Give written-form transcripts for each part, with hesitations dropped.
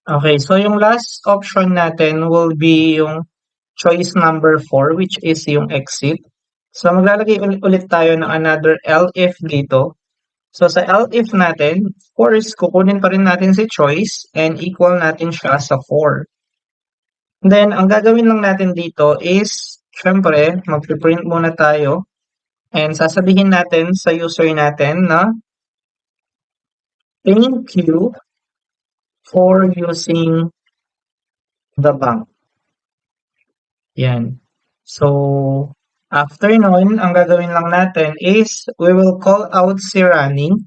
Okay, so yung last option natin will be yung choice number 4, which is yung exit. So maglalagay ulit tayo ng another elif dito. So sa elif natin, of course, kukunin pa rin natin si choice and equal natin siya sa 4. Then, ang gagawin lang natin dito is, syempre, mag-print muna tayo and sasabihin natin sa user natin na thank you for using the bank. Yan. So, after nun, ang gagawin lang natin is we will call out si running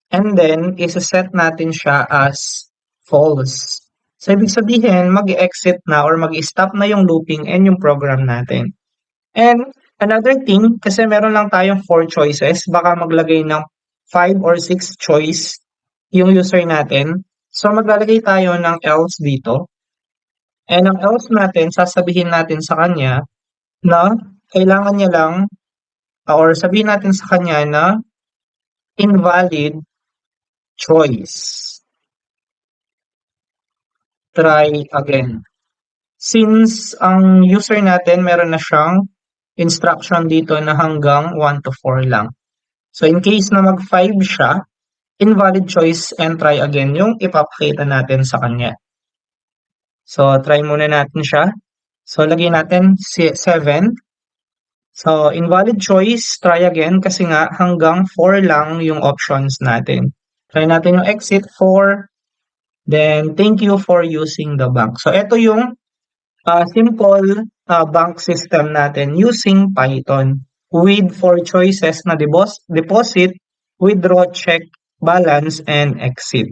and then isa-set natin siya as false. So, ibig sabihin, mag-exit na or mag-stop na yung looping and yung program natin. And another thing, kasi meron lang tayong 4 choices, baka maglagay ng 5 or 6 choice yung user natin. So, maglalagay tayo ng else dito. And ang else natin, sasabihin natin sa kanya na kailangan niya lang or sabihin natin sa kanya na invalid choice. Try again. Since ang user natin meron na siyang instruction dito na hanggang 1 to 4 lang. So in case na mag-5 siya, invalid choice and try again yung ipapakita natin sa kanya. So try muna natin siya. So lagyan natin 7. So invalid choice, try again kasi nga hanggang 4 lang yung options natin. Try natin yung exit 4. Then thank you for using the bank. So ito yung simple bank system natin using Python with 4 choices na deposit, withdraw, check, balance, and exit.